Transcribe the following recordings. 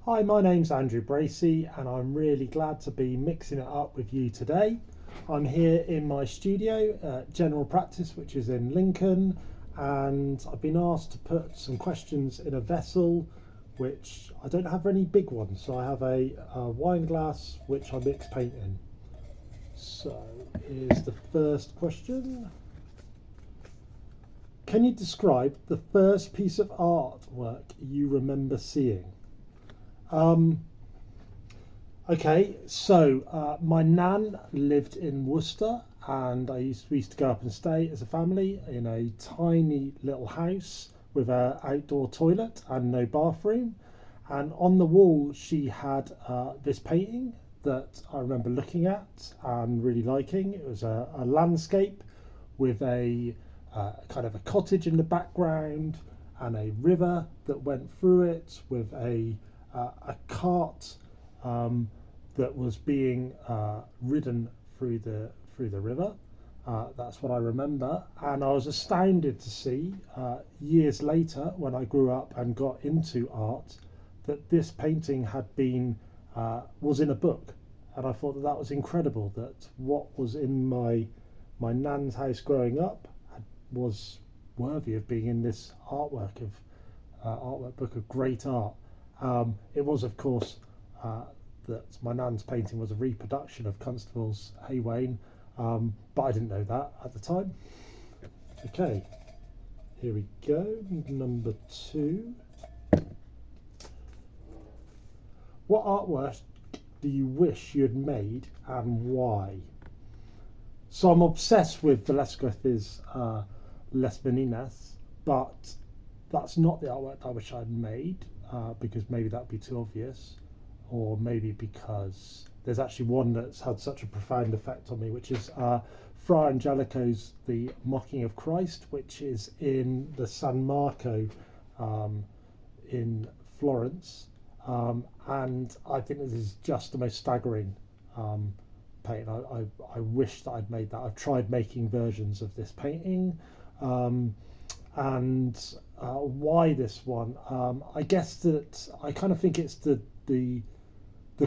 Hi, my name's Andrew Bracey, and I'm really glad to be mixing it up with you today. I'm here in my studio at General Practice, which is in Lincoln, and I've been asked to put some questions in a vessel, which I don't have any big ones, so I have a wine glass which I mix paint in. So here's the first question. Can you describe the first piece of artwork you remember seeing? Um, my nan lived in Worcester, and we used to go up and stay as a family in a tiny little house with an outdoor toilet and no bathroom. And on the wall, she had this painting that I remember looking at and really liking. It was a landscape with a kind of a cottage in the background and a river that went through it with a cart that was being ridden through the river. That's what I remember, and I was astounded to see years later, when I grew up and got into art, that this painting had been was in a book, and I thought that that was incredible. That what was in my nan's house growing up was worthy of being in this artwork book of great art. It was, of course, that my nan's painting was a reproduction of Constable's Haywain, but I didn't know that at the time. Okay, here we go. Number 2. What artwork do you wish you had made and why? So I'm obsessed with Velázquez's Les Meninas, but that's not the artwork I wish I'd made, because maybe that'd be too obvious, or maybe because there's actually one that's had such a profound effect on me, which is Fra Angelico's The Mocking of Christ, which is in the San Marco in Florence. And I think this is just the most staggering painting. I wish that I'd made that. I've tried making versions of this painting. And why this one? I guess that I kind of think it's the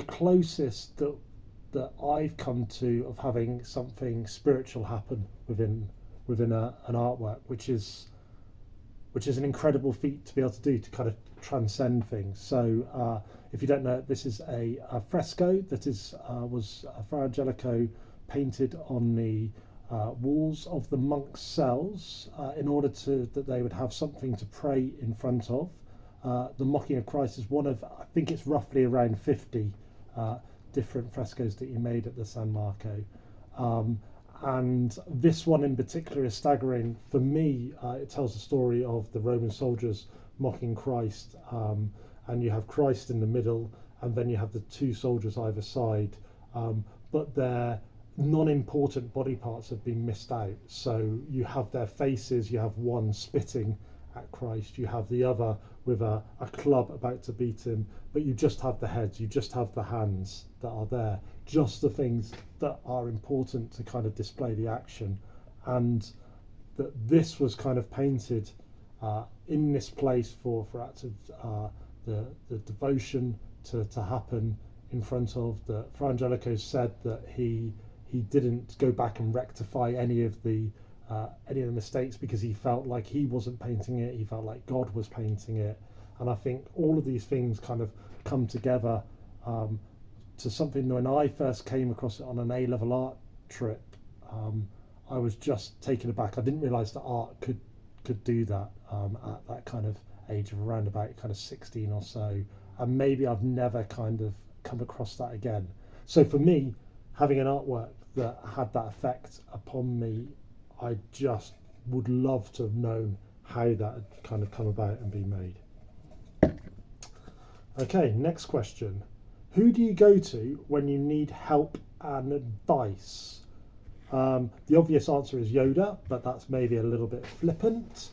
closest that I've come to of having something spiritual happen within an artwork, which is an incredible feat to be able to do, to kind of transcend things. So if you don't know, this is a fresco that was Fra Angelico painted on the walls of the monks' cells in order that they would have something to pray in front of. The Mocking of Christ is one of, I think it's roughly around 50 different frescoes that he made at the San Marco. And this one in particular is staggering. For me, it tells the story of the Roman soldiers mocking Christ, and you have Christ in the middle, and then you have the two soldiers either side, but their non-important body parts have been missed out. So you have their faces, you have one spitting at Christ, you have the other with a club about to beat him, but you just have the heads, you just have the hands that are there, just the things that are important to kind of display the action. And that this was kind of painted in this place for the devotion to happen in front of. The Fra Angelico said that he didn't go back and rectify any of the mistakes, because he felt like he wasn't painting it, he felt like God was painting it. And I think all of these things kind of come together to something. When I first came across it on an A-level art trip, I was just taken aback. I didn't realise that art could do that at that kind of age of around about kind of 16 or so. And maybe I've never kind of come across that again. So for me, having an artwork that had that effect upon me, I just would love to have known how that had kind of come about and been made. Okay, next question. Who do you go to when you need help and advice? The obvious answer is Yoda, but that's maybe a little bit flippant.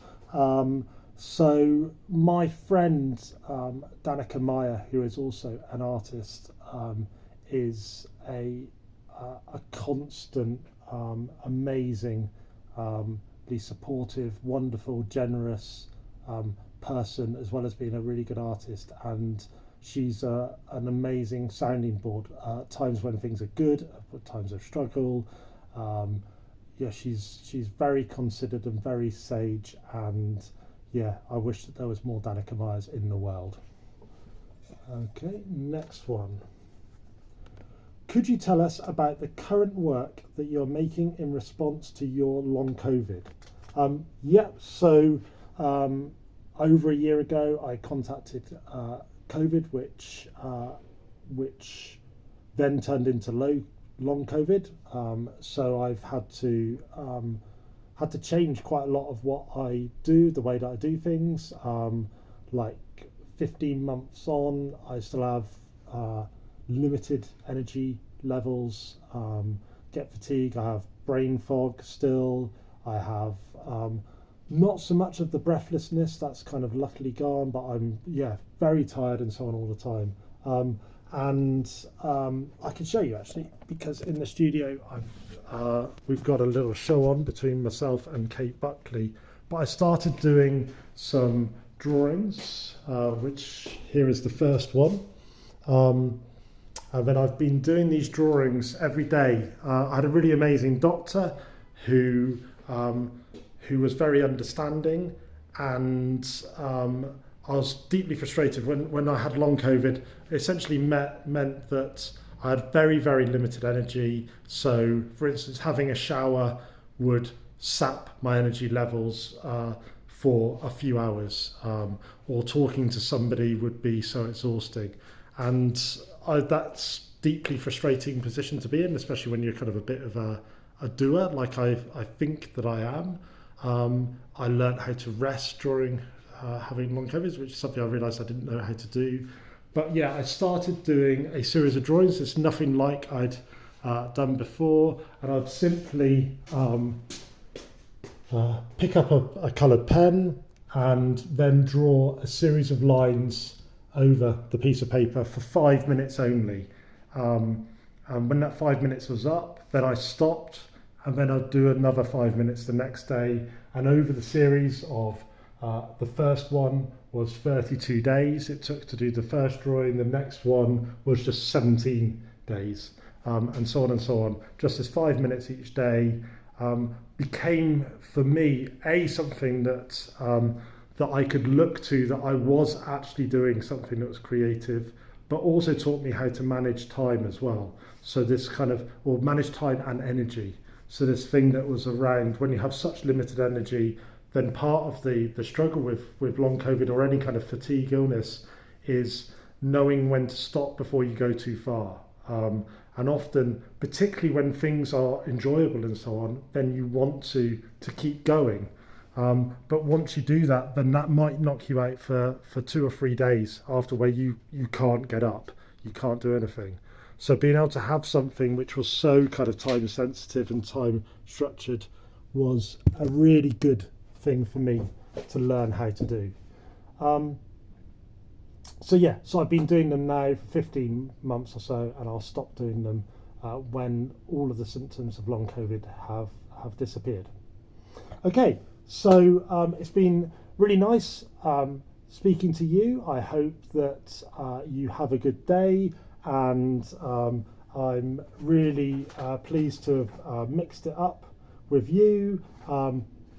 So my friend Danica Meyer, who is also an artist, is a constant, amazingly supportive, wonderful, generous person, as well as being a really good artist. And she's an amazing sounding board. Times when things are good, at times of struggle. Yeah, she's very considered and very sage, and yeah, I wish that there was more Danica Myers in the world. Okay, next one. Could you tell us about the current work that you're making in response to your long COVID? So over a year ago, I contacted COVID, which then turned into long COVID. So I've had to change quite a lot of what I do, the way that I do things. Like 15 months on, I still have limited energy levels, get fatigue, I have brain fog still, I have not so much of the breathlessness, that's kind of luckily gone, but I'm very tired and so on all the time. I can show you actually, because in the studio we've got a little show on between myself and Kate Buckley, but I started doing some drawings, which here is the first one. And then I've been doing these drawings every day. I had a really amazing doctor who was very understanding, and I was deeply frustrated when I had long COVID. It essentially meant that I had very, very limited energy. So, for instance, having a shower would sap my energy levels for a few hours, or talking to somebody would be so exhausting. And that's deeply frustrating position to be in, especially when you're kind of a bit of a doer, like I think that I am. I learned how to rest during having long COVID, which is something I realised I didn't know how to do. But yeah, I started doing a series of drawings. It's nothing like I'd done before, and I'd simply pick up a coloured pen and then draw a series of lines over the piece of paper for 5 minutes only. And when that 5 minutes was up, then I stopped, and then I'd do another 5 minutes the next day. And over the series of the first one was 32 days it took to do the first drawing, the next one was just 17 days, and so on and so on. Just as 5 minutes each day became for me something that I could look to, that I was actually doing something that was creative, but also taught me how to manage time as well. So this manage time and energy. So this thing that was around when you have such limited energy, then part of the struggle with long COVID or any kind of fatigue illness is knowing when to stop before you go too far. And often, particularly when things are enjoyable and so on, then you want to keep going. But once you do that, then that might knock you out for 2 or 3 days after, where you can't get up, you can't do anything. So being able to have something which was so kind of time sensitive and time structured was a really good thing for me to learn how to do. So I've been doing them now for 15 months or so, and I'll stop doing them when all of the symptoms of long COVID have disappeared. Okay, so it's been really nice speaking to you. I hope that you have a good day, and I'm really pleased to have mixed it up with you.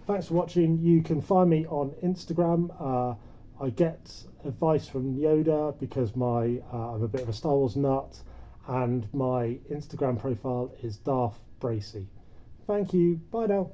Thanks for watching. You can find me on Instagram. I get advice from Yoda because I'm a bit of a Star Wars nut, and my Instagram profile is Darth Bracey. Thank you. Bye now.